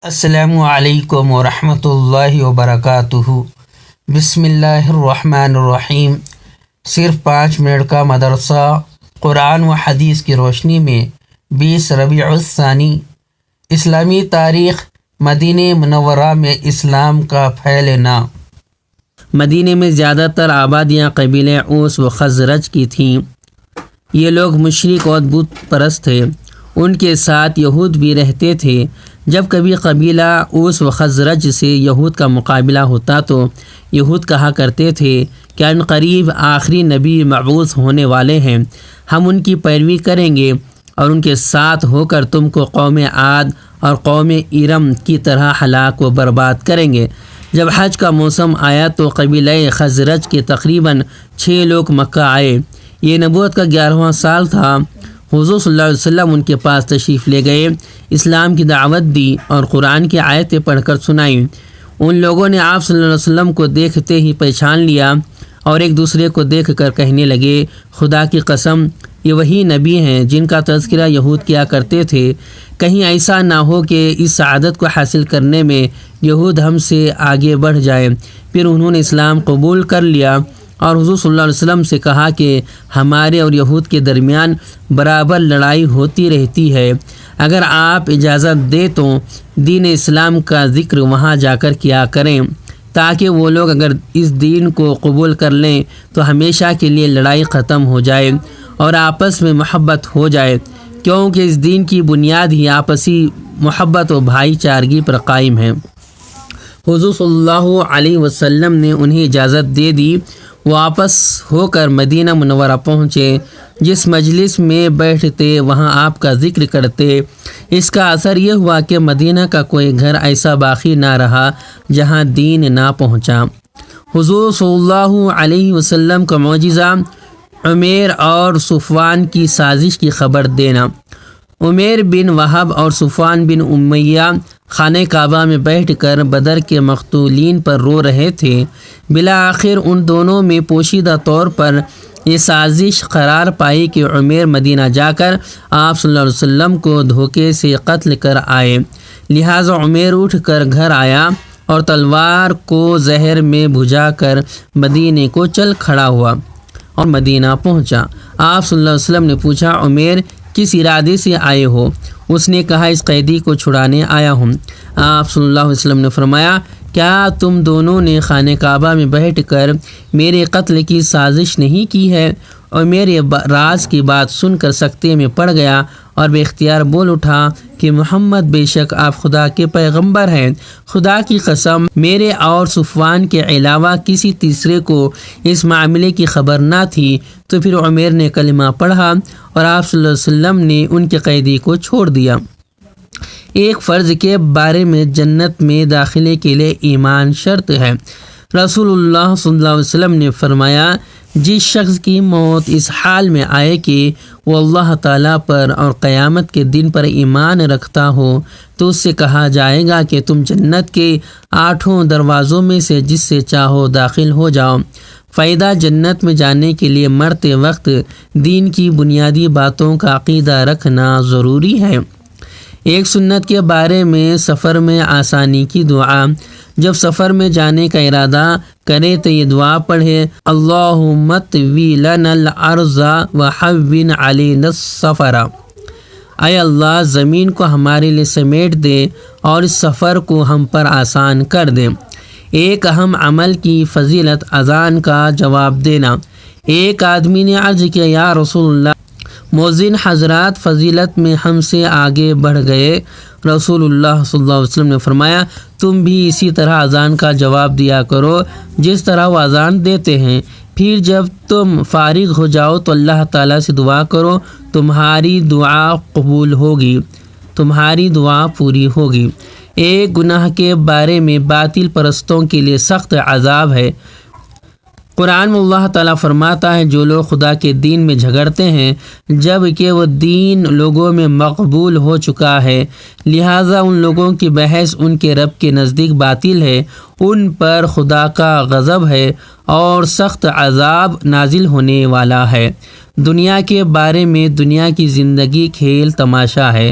السلام علیکم ورحمۃ اللہ وبرکاتہ۔ بسم اللہ الرحمن الرحیم۔ صرف 5 منٹ کا مدرسہ قرآن و حدیث کی روشنی میں 20 ربیع الثانی۔ اسلامی تاریخ۔ مدینہ منورہ میں اسلام کا پھیلنا۔ مدینہ میں زیادہ تر آبادیاں قبیلے اوس و خزرج کی تھیں۔ یہ لوگ مشرک اور بت پرست تھے۔ ان کے ساتھ یہود بھی رہتے تھے۔ جب کبھی قبیلہ اوس و خزرج سے یہود کا مقابلہ ہوتا تو یہود کہا کرتے تھے کہ ان قریب آخری نبی مبعوث ہونے والے ہیں، ہم ان کی پیروی کریں گے اور ان کے ساتھ ہو کر تم کو قوم عاد اور قوم ارم کی طرح ہلاک و برباد کریں گے۔ جب حج کا موسم آیا تو قبیلہ خزرج کے تقریباً 6 لوگ مکہ آئے۔ یہ نبوت کا 11واں سال تھا۔ حضور صلی اللہ علیہ وسلم ان کے پاس تشریف لے گئے، اسلام کی دعوت دی اور قرآن کی آیتیں پڑھ کر سنائیں۔ ان لوگوں نے آپ صلی اللہ علیہ وسلم کو دیکھتے ہی پہچان لیا اور ایک دوسرے کو دیکھ کر کہنے لگے، خدا کی قسم یہ وہی نبی ہیں جن کا تذکرہ یہود کیا کرتے تھے۔ کہیں ایسا نہ ہو کہ اس سعادت کو حاصل کرنے میں یہود ہم سے آگے بڑھ جائیں۔ پھر انہوں نے اسلام قبول کر لیا اور حضور صلی اللہ علیہ وسلم سے کہا کہ ہمارے اور یہود کے درمیان برابر لڑائی ہوتی رہتی ہے، اگر آپ اجازت دیں تو دین اسلام کا ذکر وہاں جا کر کیا کریں، تاکہ وہ لوگ اگر اس دین کو قبول کر لیں تو ہمیشہ کے لیے لڑائی ختم ہو جائے اور آپس میں محبت ہو جائے، کیونکہ اس دین کی بنیاد ہی آپسی محبت و بھائی چارگی پر قائم ہے۔ حضور صلی اللہ علیہ وسلم نے انہیں اجازت دے دی۔ وہ واپس ہو کر مدینہ منورہ پہنچے۔ جس مجلس میں بیٹھتے وہاں آپ کا ذکر کرتے۔ اس کا اثر یہ ہوا کہ مدینہ کا کوئی گھر ایسا باقی نہ رہا جہاں دین نہ پہنچا۔ حضور صلی اللہ علیہ وسلم کا معجزہ، عمیر اور صفوان کی سازش کی خبر دینا۔ عمیر بن وہب اور صفوان بن امیہ خانہ کعبہ میں بیٹھ کر بدر کے مقتولین پر رو رہے تھے۔ بالآخر ان دونوں میں پوشیدہ طور پر یہ سازش قرار پائی کہ عمیر مدینہ جا کر آپ صلی اللہ علیہ وسلم کو دھوکے سے قتل کر آئے۔ لہٰذا عمیر اٹھ کر گھر آیا اور تلوار کو زہر میں بھجا کر مدینے کو چل کھڑا ہوا اور مدینہ پہنچا۔ آپ صلی اللہ علیہ وسلم نے پوچھا، عمیر کس ارادے سے آئے ہو؟ اس نے کہا، اس قیدی کو چھڑانے آیا ہوں۔ آپ صلی اللہ علیہ وسلم نے فرمایا، کیا تم دونوں نے خانہ کعبہ میں بیٹھ کر میرے قتل کی سازش نہیں کی ہے؟ اور میرے راز کی بات سن کر سکتے میں پڑ گیا اور بے اختیار بول اٹھا کہ محمد بے شک آپ خدا کے پیغمبر ہیں۔ خدا کی قسم میرے اور صفوان کے علاوہ کسی تیسرے کو اس معاملے کی خبر نہ تھی۔ تو پھر عمیر نے کلمہ پڑھا اور آپ صلی اللہ علیہ وسلم نے ان کے قیدی کو چھوڑ دیا۔ ایک فرض کے بارے میں جنت میں داخلے کے لیے ایمان شرط ہے۔ رسول اللہ صلی اللہ علیہ وسلم نے فرمایا، جس شخص کی موت اس حال میں آئے کہ وہ اللہ تعالیٰ پر اور قیامت کے دن پر ایمان رکھتا ہو تو اس سے کہا جائے گا کہ تم جنت کے 8 دروازوں میں سے جس سے چاہو داخل ہو جاؤ۔ فائدہ، جنت میں جانے کے لیے مرتے وقت دین کی بنیادی باتوں کا عقیدہ رکھنا ضروری ہے۔ ایک سنت کے بارے میں سفر میں آسانی کی دعا۔ جب سفر میں جانے کا ارادہ کرے تو یہ دعا پڑھے، اللہم طوی لنا الارض وحون علینا السفر۔ اے اللہ، زمین کو ہمارے لیے سمیٹ دے اور اس سفر کو ہم پر آسان کر دے۔ ایک اہم عمل کی فضیلت، اذان کا جواب دینا۔ ایک آدمی نے عرض کیا، یا رسول اللہ، مؤذن حضرات فضیلت میں ہم سے آگے بڑھ گئے۔ رسول اللہ صلی اللہ علیہ وسلم نے فرمایا، تم بھی اسی طرح اذان کا جواب دیا کرو جس طرح وہ اذان دیتے ہیں۔ پھر جب تم فارغ ہو جاؤ تو اللہ تعالیٰ سے دعا کرو، تمہاری دعا قبول ہوگی، تمہاری دعا پوری ہوگی۔ ایک گناہ کے بارے میں باطل پرستوں کے لیے سخت عذاب ہے۔ قرآن میں اللہ تعالیٰ فرماتا ہے، جو لوگ خدا کے دین میں جھگڑتے ہیں جب کہ وہ دین لوگوں میں مقبول ہو چکا ہے، لہٰذا ان لوگوں کی بحث ان کے رب کے نزدیک باطل ہے، ان پر خدا کا غضب ہے اور سخت عذاب نازل ہونے والا ہے۔ دنیا کے بارے میں، دنیا کی زندگی کھیل تماشا ہے۔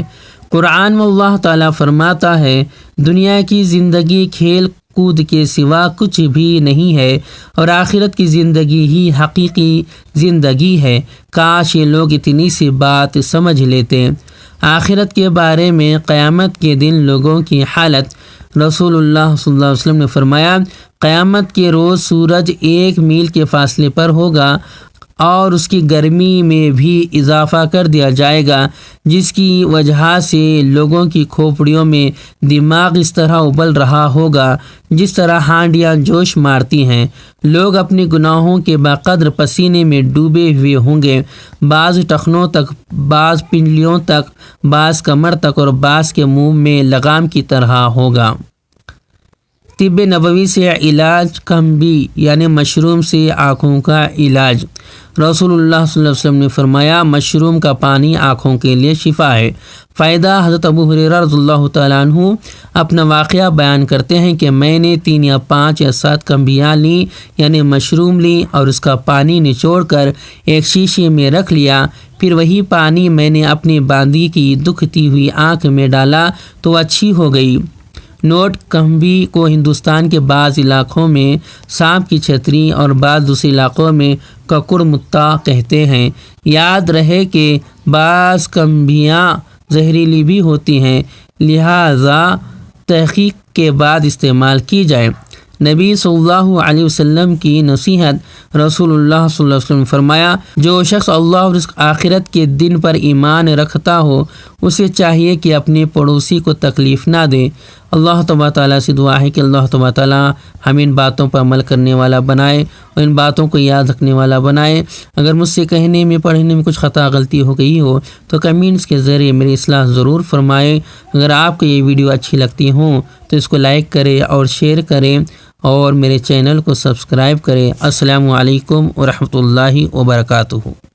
قرآن میں اللہ تعالیٰ فرماتا ہے دنیا کی زندگی کھیل کود کے سوا کچھ بھی نہیں ہے اور آخرت کی زندگی ہی حقیقی زندگی ہے۔ کاش یہ لوگ اتنی سی بات سمجھ لیتے۔ آخرت کے بارے میں قیامت کے دن لوگوں کی حالت، رسول اللہ صلی اللہ علیہ وسلم نے فرمایا قیامت کے روز سورج 1 میل کے فاصلے پر ہوگا اور اس کی گرمی میں بھی اضافہ کر دیا جائے گا، جس کی وجہ سے لوگوں کی کھوپڑیوں میں دماغ اس طرح ابل رہا ہوگا جس طرح ہانڈیاں جوش مارتی ہیں۔ لوگ اپنے گناہوں کے بقدر پسینے میں ڈوبے ہوئے ہوں گے، بعض ٹخنوں تک، بعض پنڈلیوں تک، بعض کمر تک اور بعض کے منہ میں لگام کی طرح ہوگا۔ طب نبوی سے علاج کمبی یعنی مشروم سے آنکھوں کا علاج۔ رسول اللہ صلی اللہ علیہ وسلم نے فرمایا مشروم کا پانی آنکھوں کے لیے شفا ہے۔ فائدہ، حضرت ابو ہریرہ رضی اللہ تعالیٰ عنہ اپنا واقعہ بیان کرتے ہیں کہ میں نے 3 یا 5 یا 7 کمبیاں لیں یعنی مشروم لیں اور اس کا پانی نچوڑ کر ایک شیشے میں رکھ لیا، پھر وہی پانی میں نے اپنی باندھی کی دکھتی ہوئی آنکھ میں ڈالا تو اچھی ہو گئی۔ نوٹ، کمبی کو ہندوستان کے بعض علاقوں میں سانپ کی چھتری اور بعض دوسرے علاقوں میں ککڑ متا کہتے ہیں۔ یاد رہے کہ بعض کمبیاں زہریلی بھی ہوتی ہیں، لہذا تحقیق کے بعد استعمال کی جائے۔ نبی صلی اللہ علیہ وسلم کی نصیحت، رسول اللہ صلی اللہ علیہ وسلم نے فرمایا جو شخص اللہ اور آخرت کے دن پر ایمان رکھتا ہو اسے چاہیے کہ اپنے پڑوسی کو تکلیف نہ دے۔ اللہ تبارک تعالیٰ سے دعا ہے کہ اللہ تبارک تعالیٰ ہمیں ان باتوں پر عمل کرنے والا بنائے اور ان باتوں کو یاد رکھنے والا بنائے۔ اگر مجھ سے کہنے میں پڑھنے میں کچھ خطا غلطی ہو گئی ہو تو کمنٹس کے ذریعے میری اصلاح ضرور فرمائے۔ اگر آپ کو یہ ویڈیو اچھی لگتی ہوں تو اس کو لائک کریں اور شیئر کریں اور میرے چینل کو سبسکرائب کریں۔ السلام علیکم ورحمۃ اللہ وبرکاتہ۔